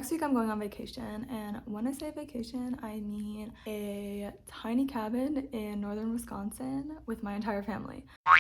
next week I'm going on vacation, and when I say vacation, I mean a tiny cabin in northern Wisconsin with my entire family. I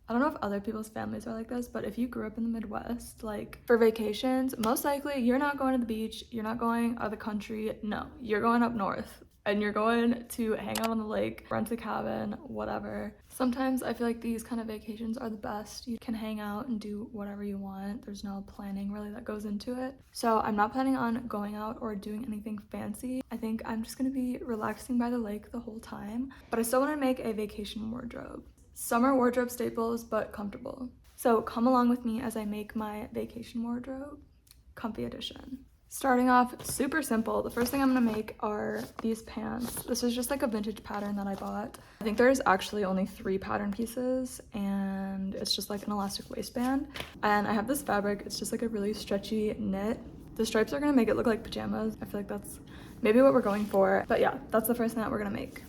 don't know if other people's families are like this, but if you grew up in the Midwest, like for vacations, most likely you're not going to the beach, you're not going out of the country, no, you're going up north and you're going to hang out on the lake, rent a cabin, whatever. Sometimes I feel like these kind of vacations are the best. You can hang out and do whatever you want. There's no planning really that goes into it. So I'm not planning on going out or doing anything fancy. I think I'm just gonna be relaxing by the lake the whole time, but I still wanna make a vacation wardrobe. Summer wardrobe staples, but comfortable. So come along with me as I make my vacation wardrobe, comfy edition. Starting off super simple, the first thing I'm gonna make are these pants. This is just like a vintage pattern that I bought. I think there's actually only 3 pattern pieces, and it's just like an elastic waistband. And I have this fabric, it's just like a really stretchy knit. The stripes are gonna make it look like pajamas. I feel like that's maybe what we're going for. But yeah, that's the first thing that we're gonna make.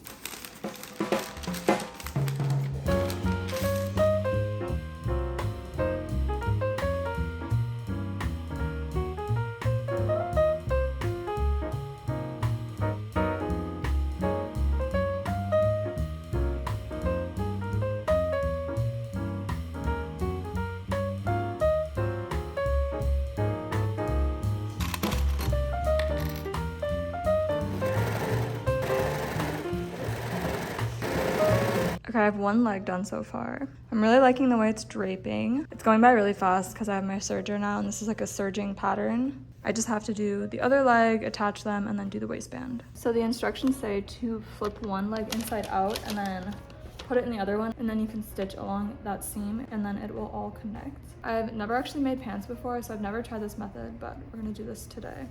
Okay, I have one leg done so far. I'm really liking the way it's draping. It's going by really fast because I have my serger now, and this is like a serging pattern. I just have to do the other leg, attach them, and then do the waistband. So the instructions say to flip one leg inside out and then put it in the other one, and then you can stitch along that seam and then it will all connect. I've never actually made pants before, so I've never tried this method, but we're gonna do this today.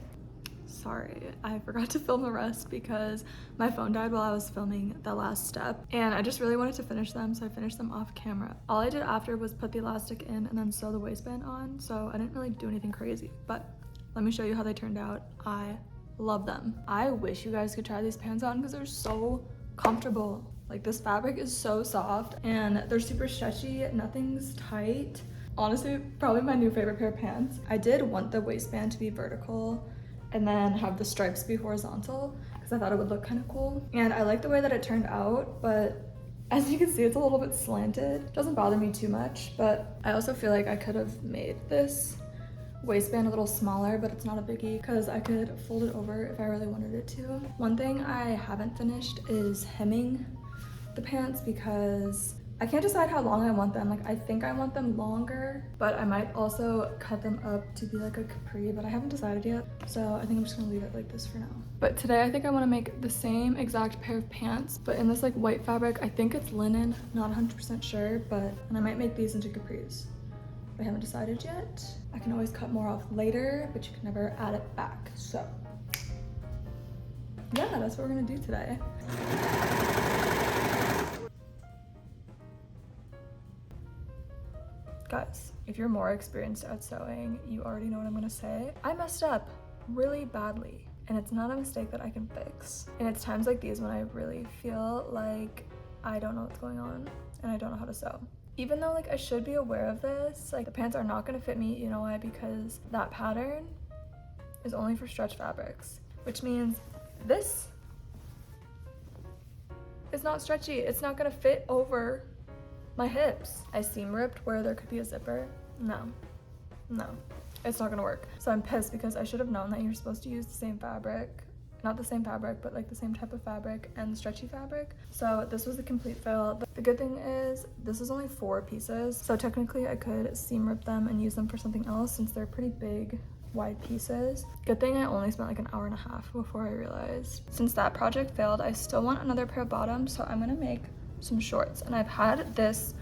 Sorry, I forgot to film the rest because my phone died while I was filming the last step, and I just really wanted to finish them, so I finished them off camera. All I did after was put the elastic in and then sew the waistband on, so I didn't really do anything crazy, but let me show you how they turned out. I love them. I wish you guys could try these pants on because they're so comfortable. Like, this fabric is so soft and they're super stretchy, nothing's tight. Honestly, probably my new favorite pair of pants. I did want the waistband to be vertical and then have the stripes be horizontal because I thought it would look kind of cool. And I like the way that it turned out, but as you can see, it's a little bit slanted. It doesn't bother me too much, but I also feel like I could have made this waistband a little smaller, but it's not a biggie because I could fold it over if I really wanted it to. One thing I haven't finished is hemming the pants because I can't decide how long I want them. Like, I think I want them longer, but I might also cut them up to be like a capri, but I haven't decided yet. So I think I'm just gonna leave it like this for now. But today I think I wanna make the same exact pair of pants, but in this like white fabric. I think it's linen, not 100% sure, and I might make these into capris. I haven't decided yet. I can always cut more off later, but you can never add it back. So yeah, that's what we're gonna do today. Guys, if you're more experienced at sewing, you already know what I'm gonna say. I messed up really badly, and it's not a mistake that I can fix. And it's times like these when I really feel like I don't know what's going on and I don't know how to sew. Even though like I should be aware of this, like the pants are not gonna fit me, you know why? Because that pattern is only for stretch fabrics, which means this is not stretchy. It's not gonna fit over my hips. I seam ripped where there could be a zipper. No, it's not gonna work. So I'm pissed because I should have known that you're supposed to use the same fabric, not the same fabric, but like the same type of fabric and stretchy fabric. So this was a complete fail. But the good thing is this is only 4 pieces. So technically I could seam rip them and use them for something else since they're pretty big, wide pieces. Good thing I only spent like an hour and a half before I realized. Since that project failed, I still want another pair of bottoms, so I'm gonna make some shorts. And I've had this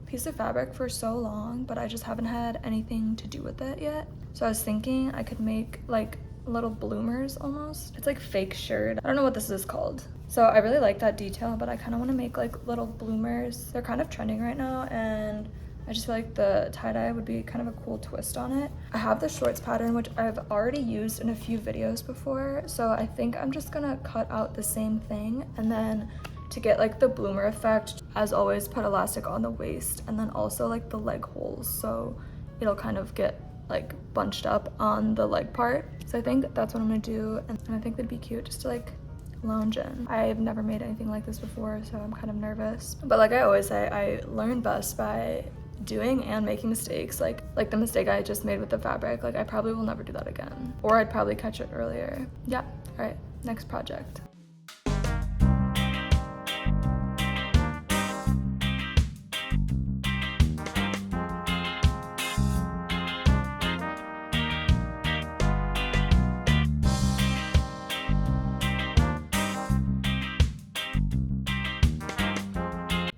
piece of fabric for so long, but I just haven't had anything to do with it yet. So I was thinking I could make like little bloomers almost. It's like fake shirt. I don't know what this is called. So I really like that detail, but I kind of want to make like little bloomers. They're kind of trending right now, and I just feel like the tie-dye would be kind of a cool twist on it. I have the shorts pattern, which I've already used in a few videos before, so I think I'm just gonna cut out the same thing, and then to get like the bloomer effect, as always, put elastic on the waist and then also like the leg holes, so it'll kind of get like bunched up on the leg part. So I think that's what I'm gonna do, and I think that'd be cute just to like lounge in. I've never made anything like this before, so I'm kind of nervous. But like I always say, I learn best by doing and making mistakes. Like the mistake I just made with the fabric, like I probably will never do that again. Or I'd probably catch it earlier. Yeah, all right, next project.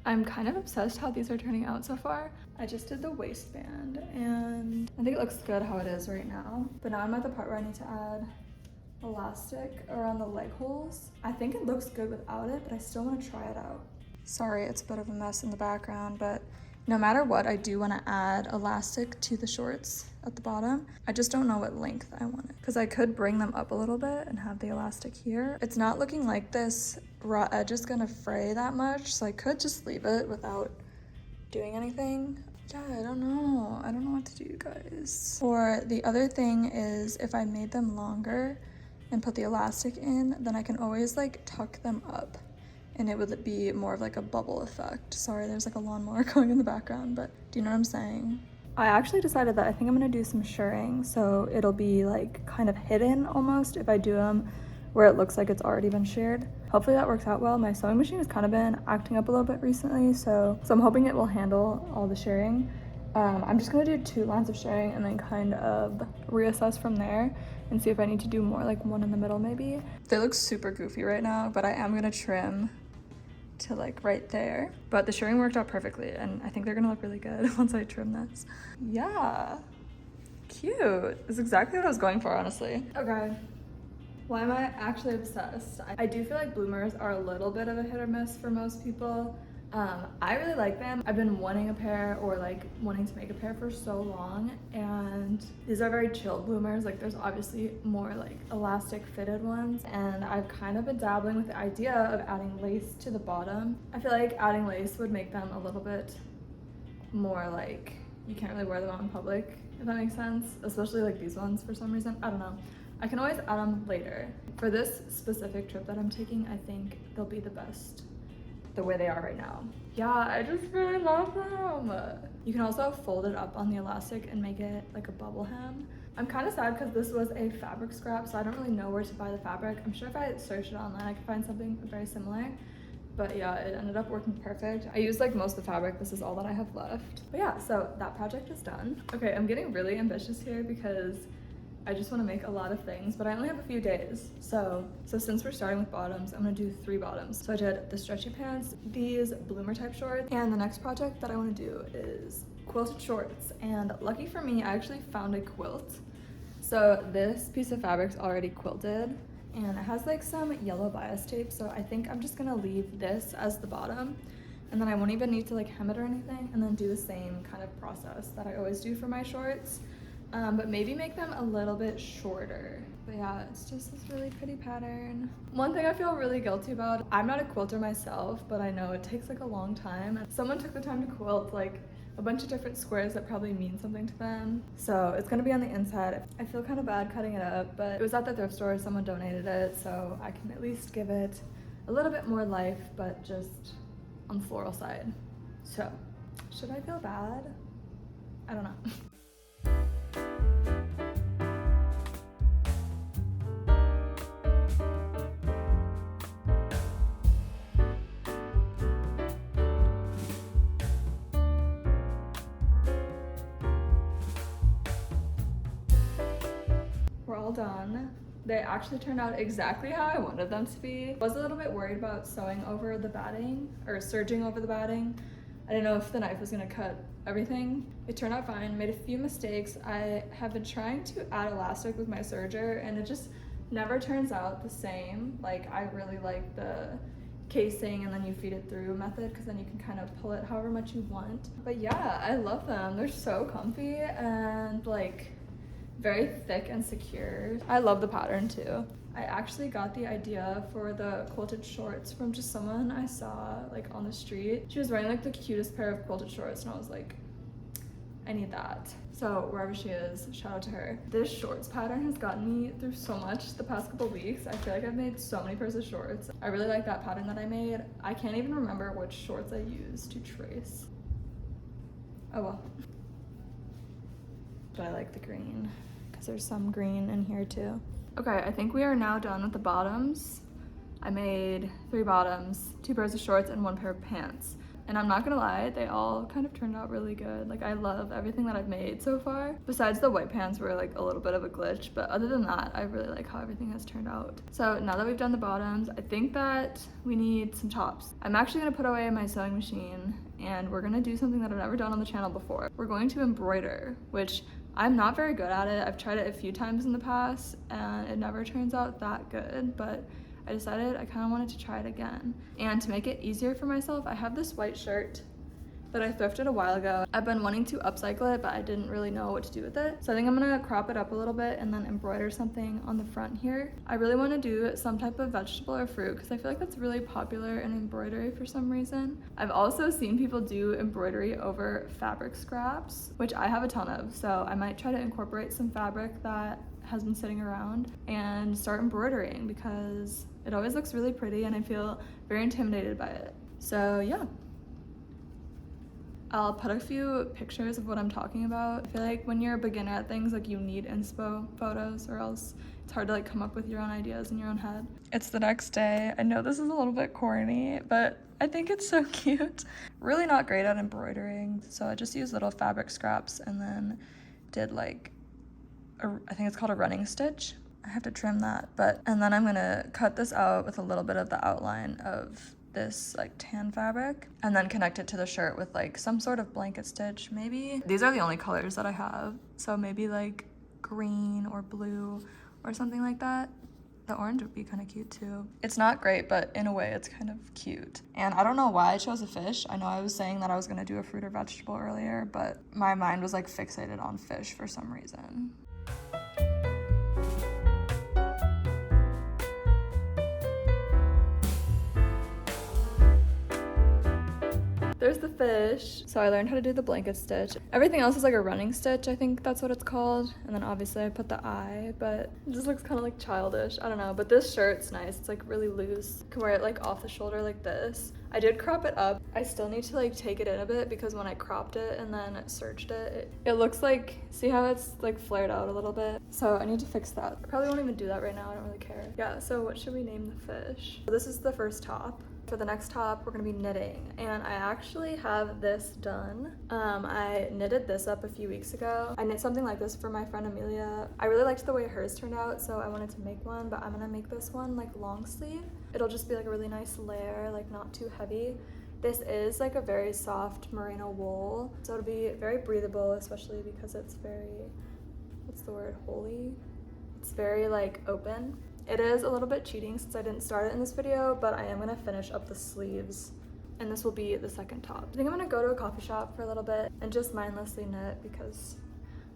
I'm kind of obsessed how these are turning out so far. I just did the waistband and I think it looks good how it is right now. But now I'm at the part where I need to add elastic around the leg holes. I think it looks good without it, but I still want to try it out. Sorry, it's a bit of a mess in the background, but no matter what, I do want to add elastic to the shorts at the bottom. I just don't know what length I want it, because I could bring them up a little bit and have the elastic here. It's not looking like this raw edge is gonna fray that much, so I could just leave it without doing anything. Yeah, I don't know what to do, guys. Or the other thing is, if I made them longer and put the elastic in, then I can always like tuck them up and it would be more of like a bubble effect. Sorry, there's like a lawnmower going in the background, but do you know what I'm saying? I actually decided that I think I'm gonna do some shirring, so it'll be like kind of hidden almost if I do them where it looks like it's already been sheared. Hopefully that works out well. My sewing machine has kind of been acting up a little bit recently, so I'm hoping it will handle all the shirring. I'm just gonna do 2 lines of shirring and then kind of reassess from there and see if I need to do more, like one in the middle maybe. They look super goofy right now, but I am gonna trim to like right there. But the shirring worked out perfectly and I think they're gonna look really good once I trim this. Yeah, cute. It's exactly what I was going for, honestly. Okay, why am I actually obsessed? I do feel like bloomers are a little bit of a hit or miss for most people. I really like them. I've been wanting a pair or like wanting to make a pair for so long, and these are very chill bloomers. Like there's obviously more like elastic fitted ones, and I've kind of been dabbling with the idea of adding lace to the bottom. I feel like adding lace would make them a little bit more like you can't really wear them out in public, if that makes sense, especially like these ones for some reason. I don't know. I can always add them later. For this specific trip that I'm taking, I think they'll be the best the way they are right now. Yeah, I just really love them. You can also fold it up on the elastic and make it like a bubble hem. I'm kind of sad because this was a fabric scrap, so I don't really know where to buy the fabric. I'm sure if I searched it online, I could find something very similar. But yeah, it ended up working perfect. I used like most of the fabric. This is all that I have left. But yeah, so that project is done. Okay, I'm getting really ambitious here because I just want to make a lot of things, but I only have a few days. So since we're starting with bottoms, I'm gonna do 3 bottoms. So I did the stretchy pants, these bloomer type shorts, and the next project that I want to do is quilted shorts. And lucky for me, I actually found a quilt. So this piece of fabric's already quilted, and it has like some yellow bias tape. So I think I'm just gonna leave this as the bottom, and then I won't even need to like hem it or anything, and then do the same kind of process that I always do for my shorts. But maybe make them a little bit shorter. But yeah, it's just this really pretty pattern. One thing I feel really guilty about, I'm not a quilter myself, but I know it takes like a long time. Someone took the time to quilt like a bunch of different squares that probably mean something to them. So it's gonna be on the inside. I feel kind of bad cutting it up, but it was at the thrift store, someone donated it, so I can at least give it a little bit more life, but just on the floral side. So, should I feel bad? I don't know. We're all done. They actually turned out exactly how I wanted them to be. I was a little bit worried about sewing over the batting or serging over the batting. I didn't know if the knife was gonna cut everything. It turned out fine, made a few mistakes. I have been trying to add elastic with my serger and it just never turns out the same. Like I really like the casing and then you feed it through method because then you can kind of pull it however much you want. But yeah, I love them. They're so comfy and like very thick and secure. I love the pattern too. I actually got the idea for the quilted shorts from just someone I saw like on the street. She was wearing like the cutest pair of quilted shorts and I was like, I need that. So wherever she is, shout out to her. This shorts pattern has gotten me through so much the past couple weeks. I feel like I've made so many pairs of shorts. I really like that pattern that I made. I can't even remember which shorts I used to trace. Oh well. But I like the green because there's some green in here too. Okay, I think we are now done with the bottoms. I made 3 bottoms, 2 pairs of shorts, and 1 pair of pants. And I'm not gonna lie, they all kind of turned out really good. Like, I love everything that I've made so far. Besides the white pants were like a little bit of a glitch, but other than that, I really like how everything has turned out. So now that we've done the bottoms, I think that we need some tops. I'm actually gonna put away my sewing machine and we're gonna do something that I've never done on the channel before. We're going to embroider, which I'm not very good at it. I've tried it a few times in the past and it never turns out that good, but I decided I kind of wanted to try it again. And to make it easier for myself, I have this white shirt that I thrifted a while ago. I've been wanting to upcycle it, but I didn't really know what to do with it. So I think I'm gonna crop it up a little bit and then embroider something on the front here. I really want to do some type of vegetable or fruit because I feel like that's really popular in embroidery for some reason. I've also seen people do embroidery over fabric scraps, which I have a ton of. So I might try to incorporate some fabric that has been sitting around and start embroidering because it always looks really pretty and I feel very intimidated by it. So yeah. I'll put a few pictures of what I'm talking about. I feel like when you're a beginner at things, like you need inspo photos or else it's hard to like come up with your own ideas in your own head. It's the next day. I know this is a little bit corny, but I think it's so cute. Really not great at embroidering, so I just used little fabric scraps and then did like I think it's called a running stitch. I have to trim that, and then I'm gonna cut this out with a little bit of the outline of this like tan fabric and then connect it to the shirt with like some sort of blanket stitch maybe. These are the only colors that I have, so maybe like green or blue or something like that. The orange would be kind of cute too. It's not great, but in a way it's kind of cute. And I don't know why I chose a fish. I know I was saying that I was gonna do a fruit or vegetable earlier, but my mind was like fixated on fish for some reason. There's the fish. So I learned how to do the blanket stitch. Everything else is like a running stitch, I think that's what it's called. And then obviously I put the eye, but it just looks kind of like childish. I don't know, but this shirt's nice. It's like really loose. You can wear it like off the shoulder like this. I did crop it up. I still need to like take it in a bit because when I cropped it and then serged it, it looks like, see how it's like flared out a little bit? So I need to fix that. I probably won't even do that right now. I don't really care. Yeah, so what should we name the fish? So this is the first top. For the next top, we're gonna be knitting, and I actually have this done. I knitted this up a few weeks ago. I knit something like this for my friend Amelia. I really liked the way hers turned out, so I wanted to make one, but I'm gonna make this one like long sleeve. It'll just be like a really nice layer, like not too heavy. This is like a very soft merino wool, so it'll be very breathable, especially because it's very, what's the word, holey? It's very like open. It is a little bit cheating since I didn't start it in this video, but I am gonna finish up the sleeves and this will be the second top. I think I'm gonna go to a coffee shop for a little bit and just mindlessly knit because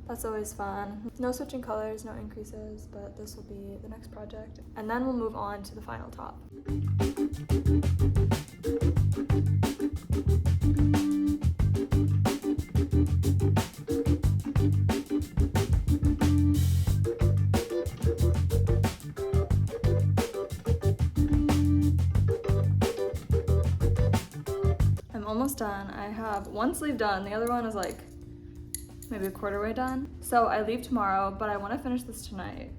that's always fun. No switching colors, no increases, but this will be the next project. And then we'll move on to the final top. Almost done. I have one sleeve done. The other one is like maybe a quarter way done. So I leave tomorrow, but I want to finish this tonight.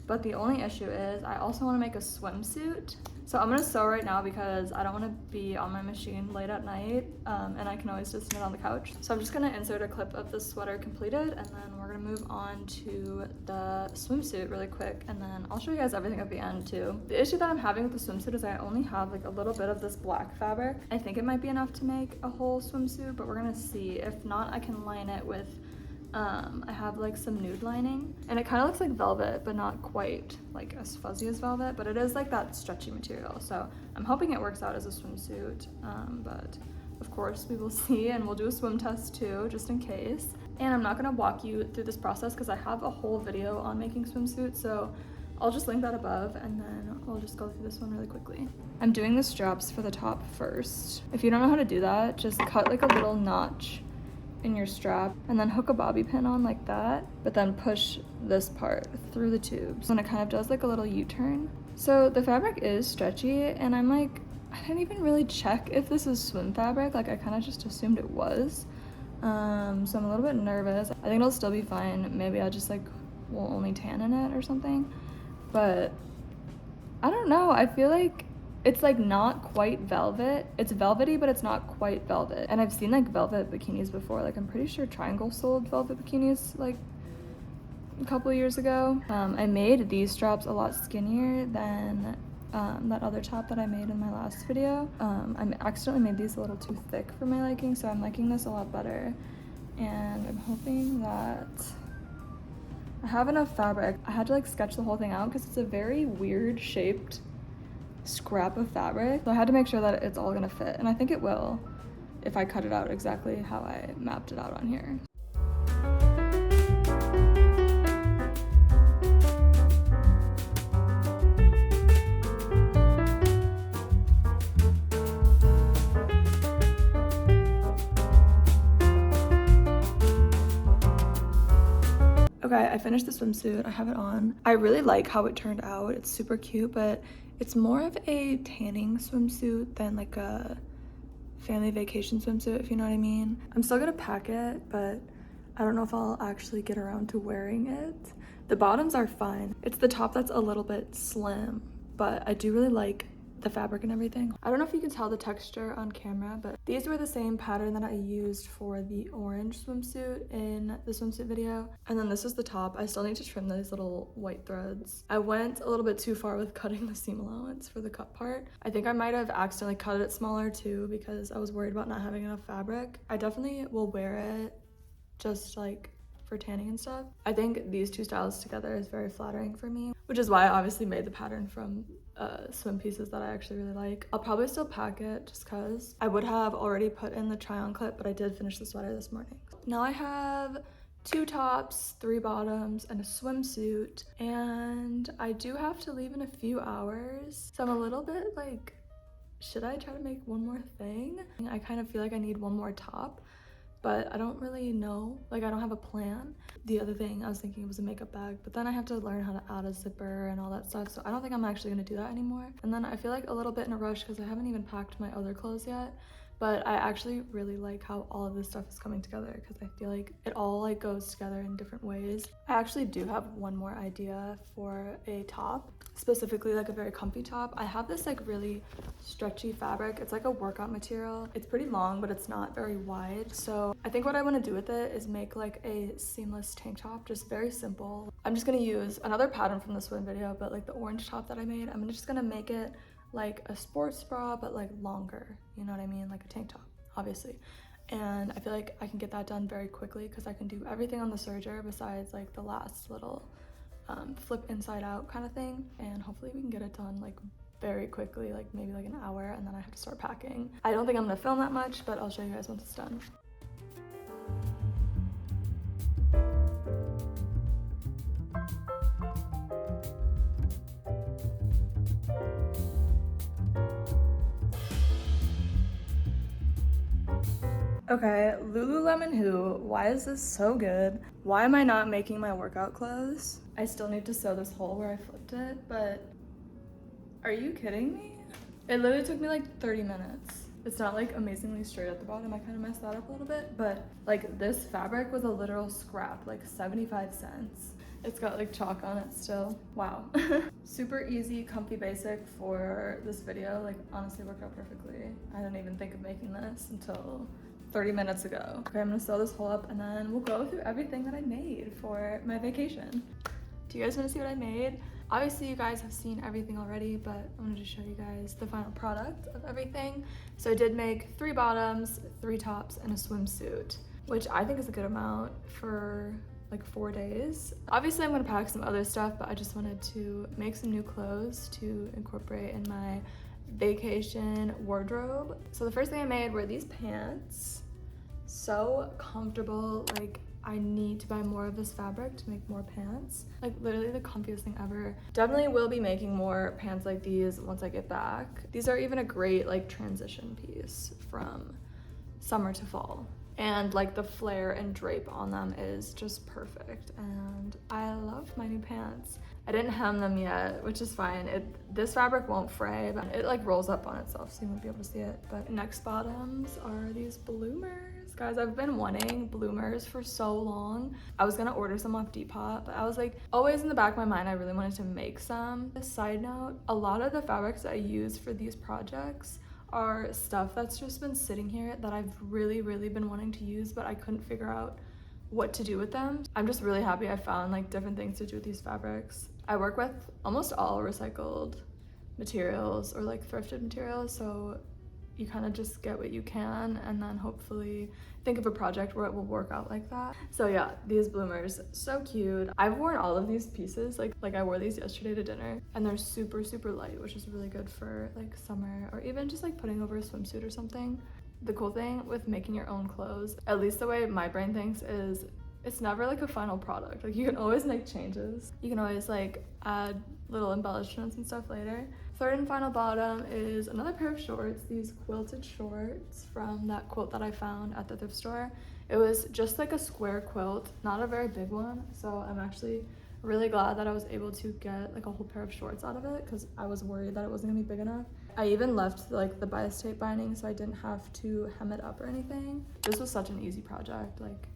But the only issue is I also want to make a swimsuit. So I'm gonna sew right now because I don't want to be on my machine late at night, and I can always just knit on the couch. So I'm just gonna insert a clip of the sweater completed, and then we're gonna move on to the swimsuit really quick, and then I'll show you guys everything at the end too. The issue that I'm having with the swimsuit is I only have like a little bit of this black fabric. I think it might be enough to make a whole swimsuit, but we're gonna see. If not, I can line it with I have like some nude lining, and it kind of looks like velvet, but not quite like as fuzzy as velvet, but it is like that stretchy material. So I'm hoping it works out as a swimsuit, but of course we will see, and we'll do a swim test too, just in case. And I'm not gonna walk you through this process because I have a whole video on making swimsuits, so I'll just link that above, and then we'll just go through this one really quickly. I'm doing the straps for the top first. If you don't know how to do that, just cut like a little notch in your strap and then hook a bobby pin on like that, but then push this part through the tubes and it kind of does like a little U-turn. So the fabric is stretchy and I'm like, I didn't even really check if this is swim fabric, like I kind of just assumed it was. So I'm a little bit nervous. I think it'll still be fine. Maybe I just like will only tan in it or something, but I don't know. I feel like it's like not quite velvet. It's velvety, but it's not quite velvet. And I've seen like velvet bikinis before. Like I'm pretty sure Triangle sold velvet bikinis like a couple years ago. I made these straps a lot skinnier than that other top that I made in my last video. I accidentally made these a little too thick for my liking, so I'm liking this a lot better. And I'm hoping that I have enough fabric. I had to like sketch the whole thing out because it's a very weird shaped scrap of fabric. So I had to make sure that it's all gonna fit, and I think it will if I cut it out exactly how I mapped it out on here. Okay, I finished the swimsuit. I have it on. I really like how it turned out. It's super cute, but it's more of a tanning swimsuit than like a family vacation swimsuit, if you know what I mean. I'm still gonna pack it, but I don't know if I'll actually get around to wearing it. The bottoms are fine. It's the top that's a little bit slim, but I do really like the fabric and everything. I don't know if you can tell the texture on camera, but these were the same pattern that I used for the orange swimsuit in the swimsuit video. And then this is the top. I still need to trim those little white threads. I went a little bit too far with cutting the seam allowance for the cut part. I think I might have accidentally cut it smaller too because I was worried about not having enough fabric. I definitely will wear it just like for tanning and stuff. I think these two styles together is very flattering for me, which is why I obviously made the pattern from swim pieces that I actually really like. I'll probably still pack it just cause. I would have already put in the try-on clip, but I did finish the sweater this morning. Now I have 2 tops, 3 bottoms, and a swimsuit, and I do have to leave in a few hours. So I'm a little bit like, should I try to make one more thing? I kind of feel like I need one more top, but I don't really know, like I don't have a plan. The other thing I was thinking was a makeup bag, but then I have to learn how to add a zipper and all that stuff, so I don't think I'm actually gonna do that anymore. And then I feel like a little bit in a rush because I haven't even packed my other clothes yet, but I actually really like how all of this stuff is coming together because I feel like it all like goes together in different ways. I actually do have one more idea for a top, specifically like a very comfy top. I have this like really stretchy fabric. It's like a workout material. It's pretty long, but it's not very wide. So I think what I want to do with it is make like a seamless tank top, just very simple. I'm just gonna use another pattern from the swim video, but like the orange top that I made, I'm just gonna make it like a sports bra, but like longer, you know what I mean? Like a tank top, obviously. And I feel like I can get that done very quickly because I can do everything on the serger besides like the last little flip inside out kind of thing. And hopefully we can get it done like very quickly, like maybe like an hour, and then I have to start packing. I don't think I'm gonna film that much, but I'll show you guys once it's done. Okay, Lululemon Who, why is this so good? Why am I not making my workout clothes? I still need to sew this hole where I flipped it, but are you kidding me? It literally took me like 30 minutes. It's not like amazingly straight at the bottom. I kind of messed that up a little bit, but like this fabric was a literal scrap, like 75 cents. It's got like chalk on it still. Wow. Super easy, comfy basic for this video. Like honestly worked out perfectly. I didn't even think of making this until 30 minutes ago. Okay, I'm gonna sew this hole up and then we'll go through everything that I made for my vacation. Do you guys wanna see what I made? Obviously you guys have seen everything already, but I wanted to show you guys the final product of everything. So I did make 3 bottoms, 3 tops, and a swimsuit, which I think is a good amount for like 4 days. Obviously I'm gonna pack some other stuff, but I just wanted to make some new clothes to incorporate in my vacation wardrobe. So the first thing I made were these pants. So comfortable, like I need to buy more of this fabric to make more pants. Like literally the comfiest thing ever. Definitely will be making more pants like these once I get back. These are even a great like transition piece from summer to fall. and like the flare and drape on them is just perfect, and I love my new pants. I didn't hem them yet, which is fine. This fabric won't fray, but it like rolls up on itself, so you won't be able to see it. But next bottoms are these bloomers. Guys, I've been wanting bloomers for so long. I was gonna order some off Depop, but I was like, always in the back of my mind, I really wanted to make some. A side note, a lot of the fabrics I use for these projects are stuff that's just been sitting here that I've really been wanting to use, but I couldn't figure out what to do with them. I'm just really happy I found like different things to do with these fabrics. I work with almost all recycled materials or like thrifted materials, so you kind of just get what you can and then hopefully think of a project where it will work out like that. So yeah, these bloomers, so cute. I've worn all of these pieces, like I wore these yesterday to dinner, and they're super light, which is really good for like summer or even just like putting over a swimsuit or something. The cool thing with making your own clothes, at least the way my brain thinks, is it's never like a final product. Like you can always make changes. You can always like add little embellishments and stuff later. Third and final bottom is another pair of shorts, these quilted shorts from that quilt that I found at the thrift store. It was just like a square quilt, not a very big one, so I'm actually really glad that I was able to get like a whole pair of shorts out of it because I was worried that it wasn't gonna be big enough. I even left like the bias tape binding so I didn't have to hem it up or anything. This was such an easy project. Like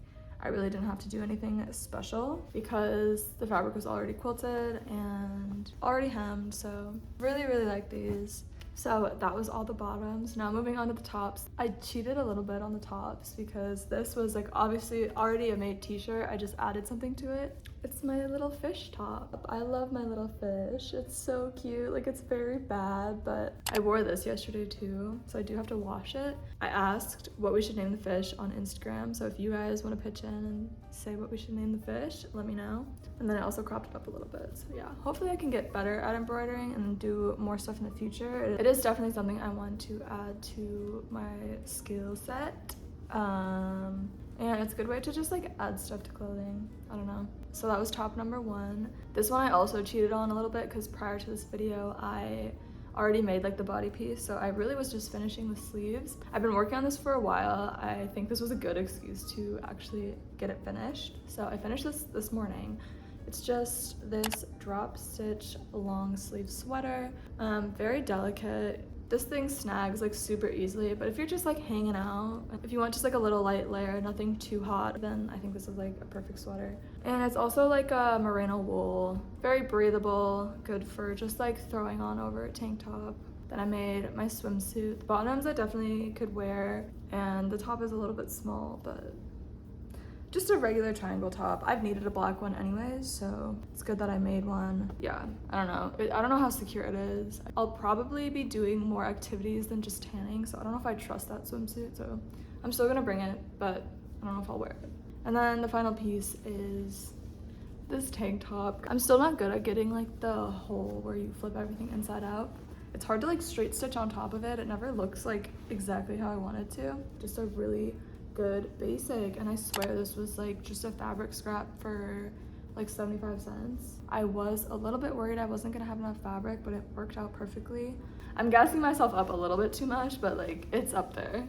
I really didn't have to do anything special because the fabric was already quilted and already hemmed, so really like these. So that was all the bottoms. Now moving on to the tops. I cheated a little bit on the tops because this was like obviously already a made t-shirt. I just added something to it. It's my little fish top. I love my little fish. It's so cute. Like it's very bad, but I wore this yesterday too, so I do have to wash it. I asked what we should name the fish on Instagram, so if you guys want to pitch in and say what we should name the fish, let me know. And then I also cropped it up a little bit. So yeah, hopefully I can get better at embroidering and do more stuff in the future. It is definitely something I want to add to my skill set. And it's a good way to just like add stuff to clothing. I don't know. So that was top number one. This one I also cheated on a little bit because prior to this video, I already made like the body piece, so I really was just finishing the sleeves. I've been working on this for a while. I think this was a good excuse to actually get it finished. So I finished this morning. It's just this drop stitch long sleeve sweater, very delicate. This thing snags like super easily, but if you're just like hanging out, if you want just like a little light layer, nothing too hot, then I think this is like a perfect sweater. And it's also like a merino wool, very breathable, good for just like throwing on over a tank top. Then I made my swimsuit. The bottoms I definitely could wear, and the top is a little bit small, but just a regular triangle top. I've needed a black one anyways, so it's good that I made one. Yeah, I don't know. I don't know how secure it is. I'll probably be doing more activities than just tanning, so I don't know if I trust that swimsuit, so I'm still gonna bring it, but I don't know if I'll wear it. And then the final piece is this tank top. I'm still not good at getting like the hole where you flip everything inside out. It's hard to like straight stitch on top of it. It never looks like exactly how I want it to. Just a really good basic, and I swear this was like just a fabric scrap for like 75 cents. I was a little bit worried I wasn't gonna have enough fabric, but it worked out perfectly. I'm gassing myself up a little bit too much, but like it's up there.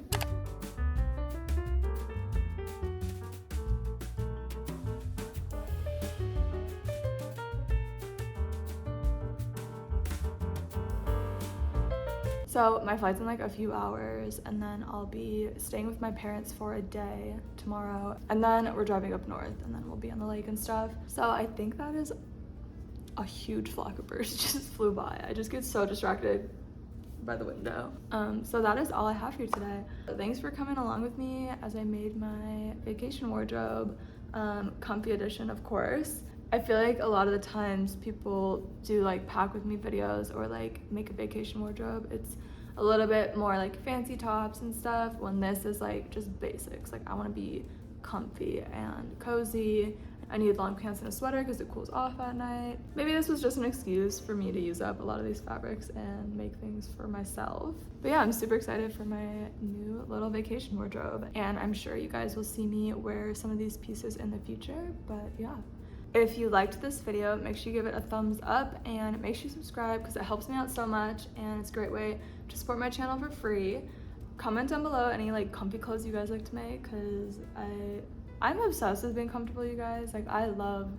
So my flight's in like a few hours, and then I'll be staying with my parents for a day tomorrow, and then we're driving up north, and then we'll be on the lake and stuff. So I think that is a huge flock of birds just flew by. I just get so distracted by the window. So that is all I have here today. Thanks for coming along with me as I made my vacation wardrobe, comfy edition of course. I feel like a lot of the times people do like pack with me videos or like make a vacation wardrobe. It's a little bit more like fancy tops and stuff, when this is like just basics. Like I want to be comfy and cozy. I need long pants and a sweater because it cools off at night. Maybe this was just an excuse for me to use up a lot of these fabrics and make things for myself. But yeah, I'm super excited for my new little vacation wardrobe, and I'm sure you guys will see me wear some of these pieces in the future. But yeah. If you liked this video, make sure you give it a thumbs up and make sure you subscribe because it helps me out so much, and it's a great way to support my channel for free. Comment down below any like comfy clothes you guys like to make, because I'm obsessed with being comfortable, you guys. Like, I love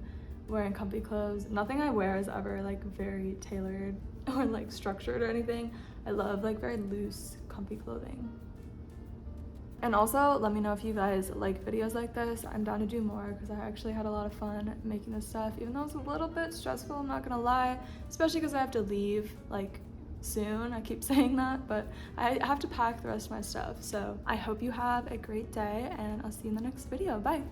wearing comfy clothes. Nothing I wear is ever like very tailored or like structured or anything. I love like very loose, comfy clothing. And also, let me know if you guys like videos like this. I'm down to do more because I actually had a lot of fun making this stuff, even though it's a little bit stressful, I'm not gonna lie, especially because I have to leave like soon. I keep saying that, but I have to pack the rest of my stuff. So I hope you have a great day, and I'll see you in the next video. Bye.